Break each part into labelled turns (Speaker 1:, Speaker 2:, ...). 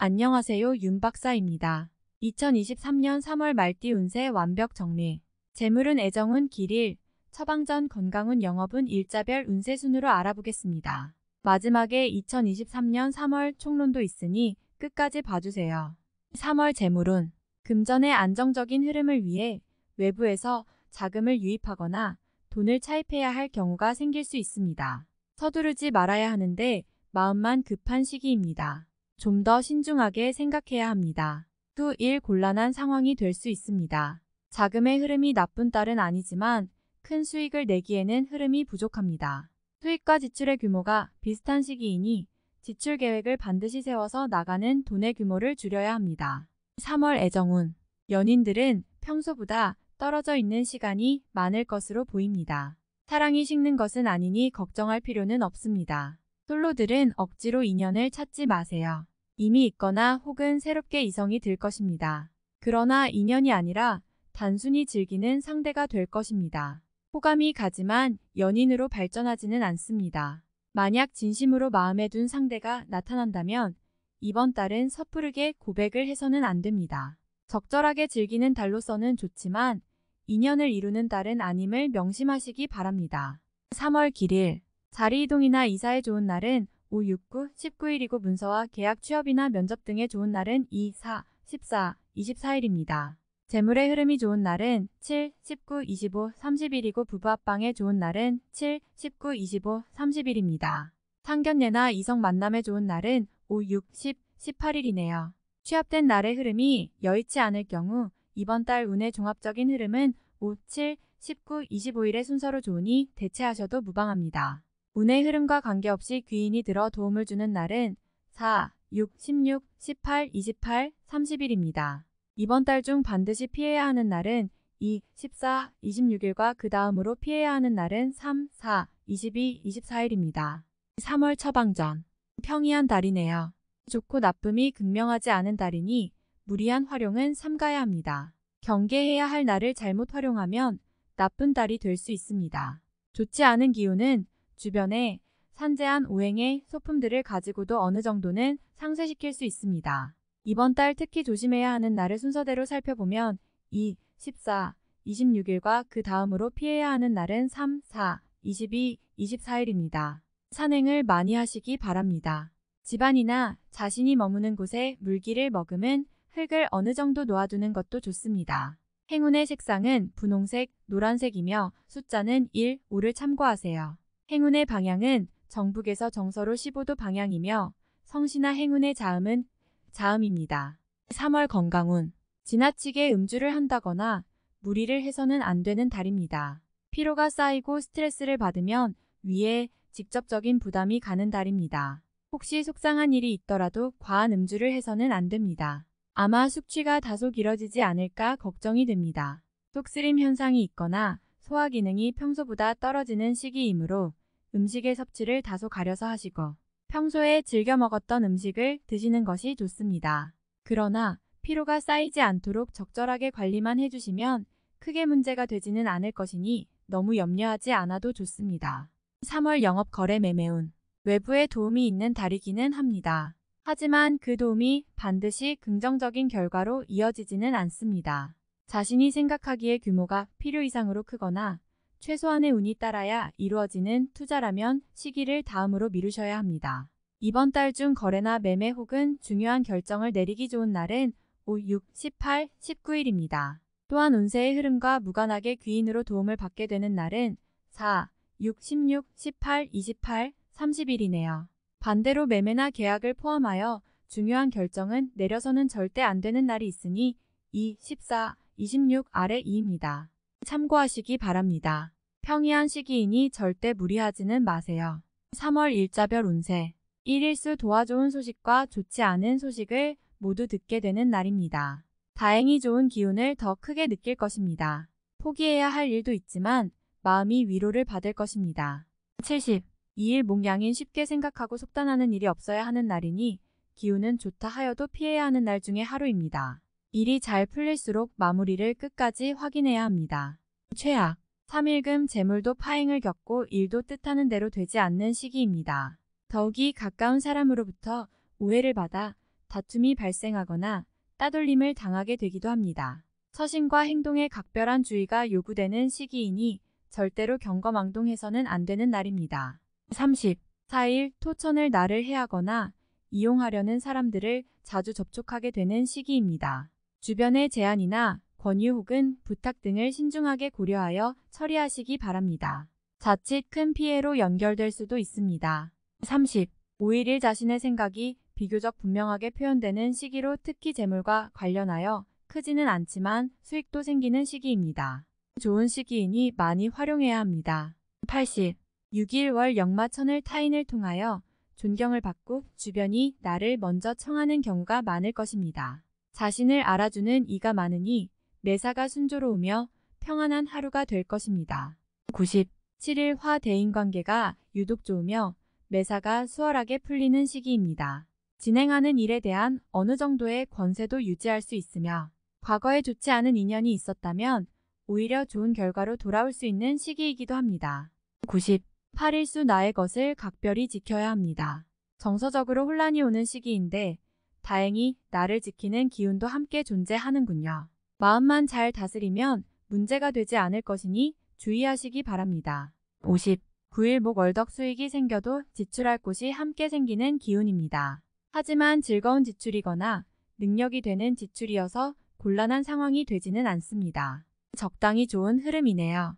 Speaker 1: 안녕하세요, 윤 박사입니다. 2023년 3월 말띠 운세 완벽 정리. 재물운 애정운 길일, 처방전 건강운 영업운 일자별 운세 순으로 알아보겠습니다. 마지막에 2023년 3월 총론도 있으니 끝까지 봐주세요. 3월 재물운. 금전의 안정적인 흐름을 위해 외부에서 자금을 유입하거나 돈을 차입해야 할 경우가 생길 수 있습니다. 서두르지 말아야 하는데 마음만 급한 시기입니다. 좀 더 신중하게 생각해야 합니다. 또 곤란한 상황이 될 수 있습니다. 자금의 흐름이 나쁜 딸은 아니지만 큰 수익을 내기에는 흐름이 부족합니다. 수익과 지출의 규모가 비슷한 시기이니 지출 계획을 반드시 세워서 나가는 돈의 규모를 줄여야 합니다. 3월 애정운. 연인들은 평소보다 떨어져 있는 시간이 많을 것으로 보입니다. 사랑이 식는 것은 아니니 걱정할 필요는 없습니다. 솔로들은 억지로 인연을 찾지 마세요. 이미 있거나 혹은 새롭게 이성이 들 것입니다. 그러나 인연이 아니라 단순히 즐기는 상대가 될 것입니다. 호감이 가지만 연인으로 발전하지는 않습니다. 만약 진심으로 마음에 둔 상대가 나타난다면 이번 달은 섣부르게 고백을 해서는 안 됩니다. 적절하게 즐기는 달로서는 좋지만 인연을 이루는 달은 아님을 명심하시기 바랍니다. 3월 길일. 자리 이동이나 이사에 좋은 날은 5, 6, 9, 19일이고 문서와 계약 취업이나 면접 등에 좋은 날은 2, 4, 14, 24일입니다. 재물의 흐름이 좋은 날은 7, 19, 25, 30일이고 부부 합방에 좋은 날은 7, 19, 25, 30일입니다. 상견례나 이성 만남에 좋은 날은 5, 6, 10, 18일이네요. 취합된 날의 흐름이 여의치 않을 경우 이번 달 운의 종합적인 흐름은 5, 7, 19, 25일의 순서로 좋으니 대체하셔도 무방합니다. 운의 흐름과 관계없이 귀인이 들어 도움을 주는 날은 4, 6, 16, 18, 28, 30일입니다. 이번 달 중 반드시 피해야 하는 날은 2, 14, 26일과 그 다음으로 피해야 하는 날은 3, 4, 22, 24일입니다. 3월 처방전. 평이한 달이네요. 좋고 나쁨이 극명하지 않은 달이니 무리한 활용은 삼가야 합니다. 경계해야 할 날을 잘못 활용하면 나쁜 달이 될 수 있습니다. 좋지 않은 기운은 주변에 산재한 오행의 소품들을 가지고도 어느 정도는 상쇄시킬 수 있습니다. 이번 달 특히 조심해야 하는 날을 순서대로 살펴보면 2, 14, 26일과 그 다음으로 피해야 하는 날은 3, 4, 22, 24일입니다. 산행을 많이 하시기 바랍니다. 집안이나 자신이 머무는 곳에 물기를 머금은 흙을 어느 정도 놓아두는 것도 좋습니다. 행운의 색상은 분홍색, 노란색이며 숫자는 1, 5를 참고하세요. 행운의 방향은 정북에서 정서로 15도 방향이며 성시나 행운의 자음은 자음입니다. 3월 건강운. 지나치게 음주를 한다거나 무리를 해서는 안 되는 달입니다. 피로가 쌓이고 스트레스를 받으면 위에 직접적인 부담이 가는 달입니다. 혹시 속상한 일이 있더라도 과한 음주를 해서는 안 됩니다. 아마 숙취가 다소 길어지지 않을까 걱정이 됩니다. 속쓰림 현상이 있거나 소화 기능이 평소보다 떨어지는 시기이므로 음식의 섭취를 다소 가려서 하시고 평소에 즐겨 먹었던 음식을 드시는 것이 좋습니다. 그러나 피로가 쌓이지 않도록 적절하게 관리만 해주시면 크게 문제가 되지는 않을 것이니 너무 염려하지 않아도 좋습니다. 3월 영업 거래 매매운. 외부의 도움이 있는 달이기는 합니다. 하지만 그 도움이 반드시 긍정적인 결과로 이어지지는 않습니다. 자신이 생각하기에 규모가 필요 이상으로 크거나 최소한의 운이 따라야 이루어지는 투자라면 시기를 다음으로 미루셔야 합니다. 이번 달 중 거래나 매매 혹은 중요한 결정을 내리기 좋은 날은 5, 6, 18, 19일입니다. 또한 운세의 흐름과 무관하게 귀인으로 도움을 받게 되는 날은 4, 6, 16, 18, 28, 30일이네요. 반대로 매매나 계약을 포함하여 중요한 결정은 내려서는 절대 안 되는 날이 있으니 2, 14, 26 아래 2입니다. 참고하시기 바랍니다. 평이한 시기이니 절대 무리하지는 마세요. 3월 일자별 운세. 일일수 도와좋은 소식과 좋지 않은 소식을 모두 듣게 되는 날입니다. 다행히 좋은 기운을 더 크게 느낄 것입니다. 포기해야 할 일도 있지만 마음이 위로를 받을 것입니다. 70. 이 일 목양인 쉽게 생각하고 속단하는 일이 없어야 하는 날이니 기운은 좋다 하여도 피해야 하는 날 중에 하루입니다. 일이 잘 풀릴수록 마무리를 끝까지 확인해야 합니다. 최악. 3일금 재물도 파행을 겪고 일도 뜻하는 대로 되지 않는 시기입니다. 더욱이 가까운 사람으로부터 오해를 받아 다툼이 발생하거나 따돌림을 당하게 되기도 합니다. 처신과 행동에 각별한 주의가 요구되는 시기이니 절대로 경거망동해서는 안 되는 날입니다. 34일 토천을 날을 해하거나 이용하려는 사람들을 자주 접촉하게 되는 시기입니다. 주변의 제안이나 권유 혹은 부탁 등을 신중하게 고려하여 처리하시기 바랍니다. 자칫 큰 피해로 연결될 수도 있습니다. 35일 자신의 생각이 비교적 분명하게 표현되는 시기로 특히 재물과 관련하여 크지는 않지만 수익도 생기는 시기입니다. 좋은 시기이니 많이 활용해야 합니다. 86일 월 역마천을 타인을 통하여 존경을 받고 주변이 나를 먼저 청하는 경우가 많을 것입니다. 자신을 알아주는 이가 많으니 매사가 순조로우며 평안한 하루가 될 것입니다. 97일 화 대인관계가 유독 좋으며 매사가 수월하게 풀리는 시기입니다. 진행하는 일에 대한 어느 정도의 권세도 유지할 수 있으며 과거에 좋지 않은 인연이 있었다면 오히려 좋은 결과로 돌아올 수 있는 시기이기도 합니다. 98일 수 나의 것을 각별히 지켜야 합니다. 정서적으로 혼란이 오는 시기인데 다행히 나를 지키는 기운도 함께 존재하는군요. 마음만 잘 다스리면 문제가 되지 않을 것이니 주의하시기 바랍니다. 59일 목 월덕 수익이 생겨도 지출할 곳이 함께 생기는 기운입니다. 하지만 즐거운 지출이거나 능력이 되는 지출이어서 곤란한 상황이 되지는 않습니다. 적당히 좋은 흐름이네요.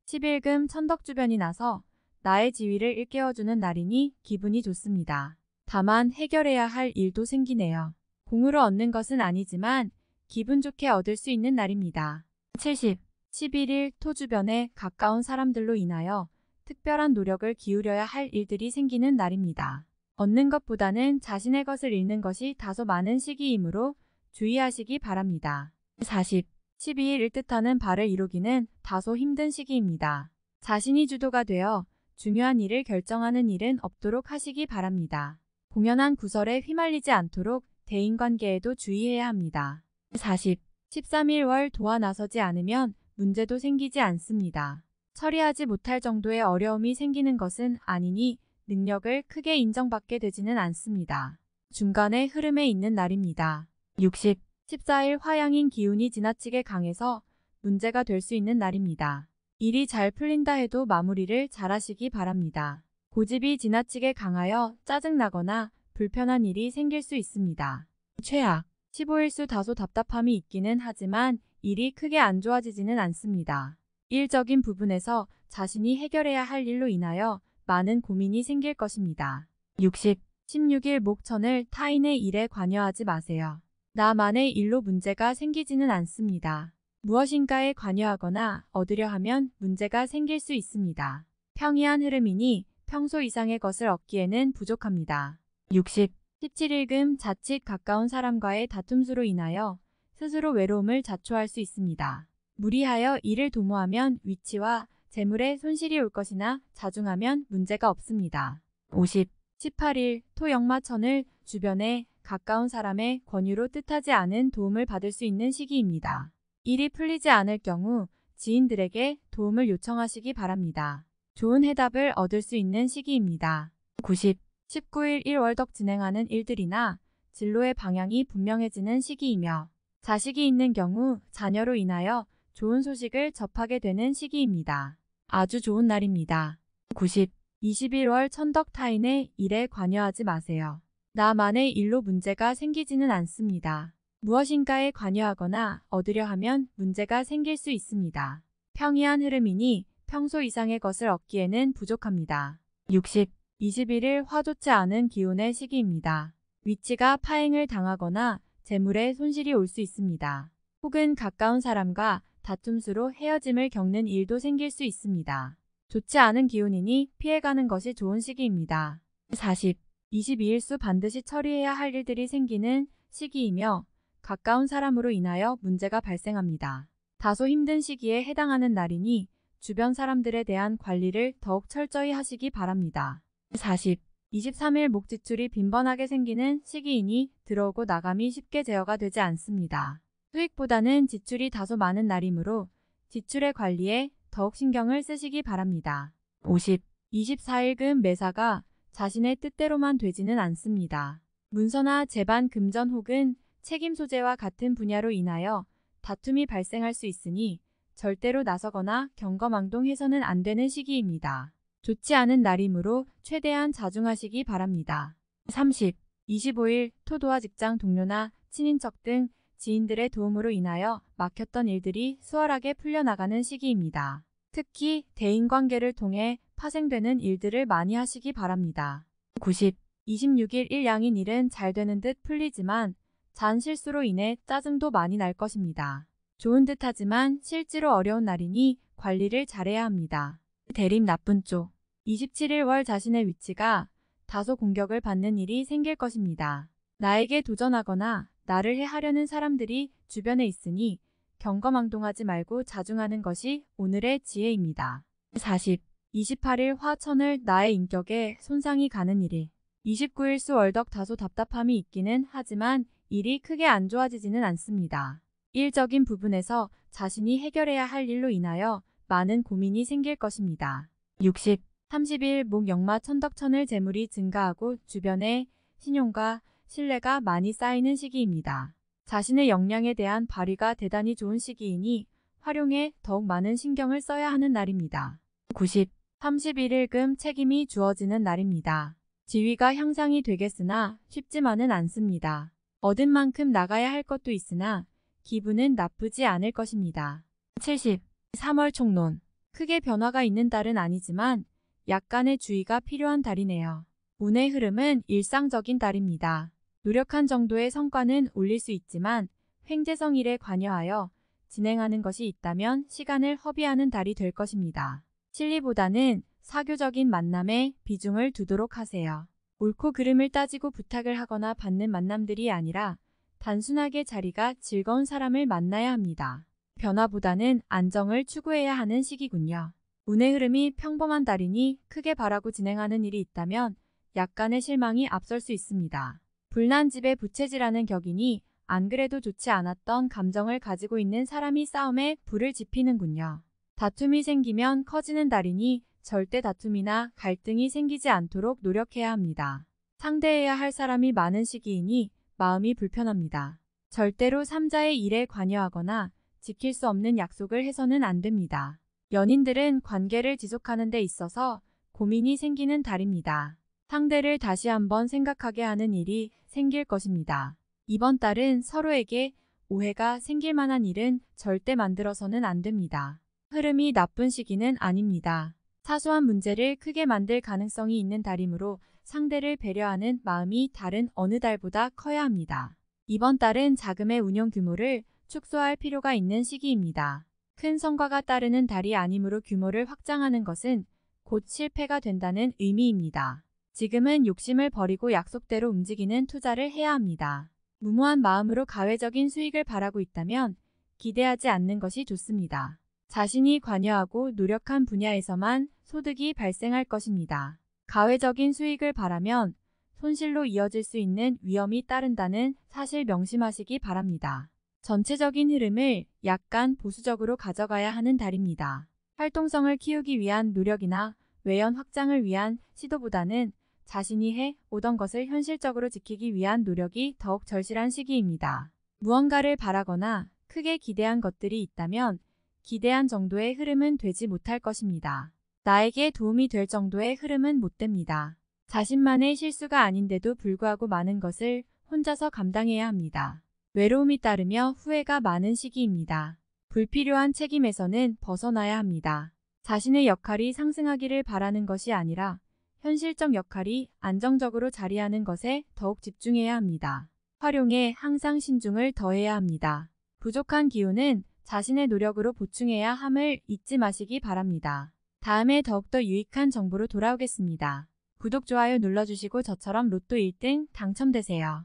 Speaker 1: 11금 천덕 주변이 나서 나의 지위를 일깨워주는 날이니 기분이 좋습니다. 다만 해결해야 할 일도 생기네요. 공으로 얻는 것은 아니지만 기분 좋게 얻을 수 있는 날입니다. 11일 토 주변에 가까운 사람들로 인하여 특별한 노력을 기울여야 할 일들이 생기는 날입니다. 얻는 것보다는 자신의 것을 잃는 것이 다소 많은 시기이므로 주의하시기 바랍니다. 12일을 뜻하는 바를 이루기는 다소 힘든 시기입니다. 자신이 주도가 되어 중요한 일을 결정하는 일은 없도록 하시기 바랍니다. 공연한 구설에 휘말리지 않도록 대인관계에도 주의해야 합니다. 13일 월 도와 나서지 않으면 문제도 생기지 않습니다. 처리하지 못할 정도의 어려움이 생기는 것은 아니니 능력을 크게 인정받게 되지는 않습니다. 중간의 흐름에 있는 날입니다. 14일 화양인 기운이 지나치게 강해서 문제가 될 수 있는 날입니다. 일이 잘 풀린다 해도 마무리를 잘하시기 바랍니다. 고집이 지나치게 강하여 짜증나거나 불편한 일이 생길 수 있습니다. 최악 15일수 다소 답답함이 있기는 하지만 일이 크게 안 좋아지지는 않습니다. 일적인 부분에서 자신이 해결해야 할 일로 인하여 많은 고민이 생길 것입니다. 16일 목천을 타인의 일에 관여하지 마세요. 나만의 일로 문제가 생기지는 않습니다. 무엇인가에 관여하거나 얻으려 하면 문제가 생길 수 있습니다. 평이한 흐름이니 평소 이상의 것을 얻기에는 부족합니다. 17일금 자칫 가까운 사람과의 다툼수로 인하여 스스로 외로움을 자초할 수 있습니다. 무리하여 일을 도모하면 위치와 재물에 손실이 올 것이나 자중하면 문제가 없습니다. 18일 토역마천을 주변에 가까운 사람의 권유로 뜻하지 않은 도움을 받을 수 있는 시기입니다. 일이 풀리지 않을 경우 지인들에게 도움을 요청하시기 바랍니다. 좋은 해답을 얻을 수 있는 시기입니다. 19일 1월덕 진행하는 일들이나 진로의 방향이 분명해지는 시기이며 자식이 있는 경우 자녀로 인하여 좋은 소식을 접하게 되는 시기입니다. 아주 좋은 날입니다. 21월 천덕 타인의 일에 관여하지 마세요. 나만의 일로 문제가 생기지는 않습니다. 무엇인가에 관여하거나 얻으려 하면 문제가 생길 수 있습니다. 평이한 흐름이니 평소 이상의 것을 얻기에는 부족합니다. 21일 화 좋지 않은 기운의 시기입니다. 위치가 파행을 당하거나 재물에 손실이 올 수 있습니다. 혹은 가까운 사람과 다툼수로 헤어짐을 겪는 일도 생길 수 있습니다. 좋지 않은 기운이니 피해가는 것이 좋은 시기입니다. 22일수 반드시 처리해야 할 일들이 생기는 시기이며 가까운 사람으로 인하여 문제가 발생합니다. 다소 힘든 시기에 해당하는 날이니 주변 사람들에 대한 관리를 더욱 철저히 하시기 바랍니다. 23일 목지출이 빈번하게 생기는 시기이니 들어오고 나감이 쉽게 제어가 되지 않습니다. 수익보다는 지출이 다소 많은 날이므로 지출의 관리에 더욱 신경을 쓰시기 바랍니다. 24일금 매사가 자신의 뜻대로만 되지는 않습니다. 문서나 재반 금전 혹은 책임 소재와 같은 분야로 인하여 다툼이 발생할 수 있으니 절대로 나서거나 경거망동해서는 안 되는 시기입니다. 좋지 않은 날이므로 최대한 자중하시기 바랍니다. 30. 25일 토도와 직장 동료나 친인척 등 지인들의 도움으로 인하여 막혔던 일들이 수월하게 풀려나가는 시기입니다. 특히 대인관계를 통해 파생되는 일들을 많이 하시기 바랍니다. 90. 26일 일양인 일은 잘 되는 듯 풀리지만 잔 실수로 인해 짜증도 많이 날 것입니다. 좋은 듯 하지만 실제로 어려운 날이니 관리를 잘해야 합니다. 대립 나쁜 쪽. 27일 월 자신의 위치가 다소 공격을 받는 일이 생길 것입니다. 나에게 도전하거나 나를 해하려는 사람들이 주변에 있으니 경거망동하지 말고 자중하는 것이 오늘의 지혜입니다. 40. 28일 화천을 나의 인격에 손상이 가는 일이. 29일 수월덕 다소 답답함이 있기는 하지만 일이 크게 안 좋아지지는 않습니다. 일적인 부분에서 자신이 해결해야 할 일로 인하여 많은 고민이 생길 것입니다. 60. 30일 목역마 천덕천을 재물이 증가하고 주변에 신용과 신뢰가 많이 쌓이는 시기입니다. 자신의 역량에 대한 발휘가 대단히 좋은 시기이니 활용에 더욱 많은 신경을 써야 하는 날입니다. 90. 31일금 책임이 주어지는 날입니다. 지위가 향상이 되겠으나 쉽지만은 않습니다. 얻은 만큼 나가야 할 것도 있으나 기분은 나쁘지 않을 것입니다. 70. 3월 총론. 크게 변화가 있는 달은 아니지만 약간의 주의가 필요한 달이네요. 운의 흐름은 일상적인 달입니다. 노력한 정도의 성과는 올릴 수 있지만 횡재성 일에 관여하여 진행하는 것이 있다면 시간을 허비하는 달이 될 것입니다. 실리보다는 사교적인 만남에 비중을 두도록 하세요. 옳고 그름을 따지고 부탁을 하거나 받는 만남들이 아니라 단순하게 자리가 즐거운 사람을 만나야 합니다. 변화보다는 안정을 추구해야 하는 시기군요. 운의 흐름이 평범한 달이니 크게 바라고 진행하는 일이 있다면 약간의 실망이 앞설 수 있습니다. 불난집에 부채질하는 격이니 안 그래도 좋지 않았던 감정을 가지고 있는 사람이 싸움에 불을 지피는군요. 다툼이 생기면 커지는 달이니 절대 다툼이나 갈등이 생기지 않도록 노력해야 합니다. 상대해야 할 사람이 많은 시기이니 마음이 불편합니다. 절대로 삼자의 일에 관여하거나 지킬 수 없는 약속을 해서는 안 됩니다. 연인들은 관계를 지속하는 데 있어서 고민이 생기는 달입니다. 상대를 다시 한번 생각하게 하는 일이 생길 것입니다. 이번 달은 서로에게 오해가 생길 만한 일은 절대 만들어서는 안 됩니다. 흐름이 나쁜 시기는 아닙니다. 사소한 문제를 크게 만들 가능성이 있는 달이므로 상대를 배려하는 마음이 다른 어느 달보다 커야 합니다. 이번 달은 자금의 운용 규모를 축소할 필요가 있는 시기입니다. 큰 성과가 따르는 달이 아니므로 규모를 확장하는 것은 곧 실패가 된다는 의미입니다. 지금은 욕심을 버리고 약속대로 움직이는 투자를 해야 합니다. 무모한 마음으로 가외적인 수익을 바라고 있다면 기대하지 않는 것이 좋습니다. 자신이 관여하고 노력한 분야에서만 소득이 발생할 것입니다. 가외적인 수익을 바라면 손실로 이어질 수 있는 위험이 따른다는 사실 명심하시기 바랍니다. 전체적인 흐름을 약간 보수적으로 가져가야 하는 달입니다. 활동성을 키우기 위한 노력이나 외연 확장을 위한 시도보다는 자신이 해 오던 것을 현실적으로 지키기 위한 노력이 더욱 절실한 시기입니다. 무언가를 바라거나 크게 기대한 것들이 있다면 기대한 정도의 흐름은 되지 못할 것입니다. 나에게 도움이 될 정도의 흐름은 못 됩니다. 자신만의 실수가 아닌데도 불구하고 많은 것을 혼자서 감당해야 합니다. 외로움이 따르며 후회가 많은 시기입니다. 불필요한 책임에서는 벗어나야 합니다. 자신의 역할이 상승하기를 바라는 것이 아니라 현실적 역할이 안정적으로 자리하는 것에 더욱 집중해야 합니다. 활용에 항상 신중을 더해야 합니다. 부족한 기운은 자신의 노력으로 보충해야 함을 잊지 마시기 바랍니다. 다음에 더욱더 유익한 정보로 돌아오겠습니다. 구독, 좋아요 눌러주시고 저처럼 로또 1등 당첨되세요.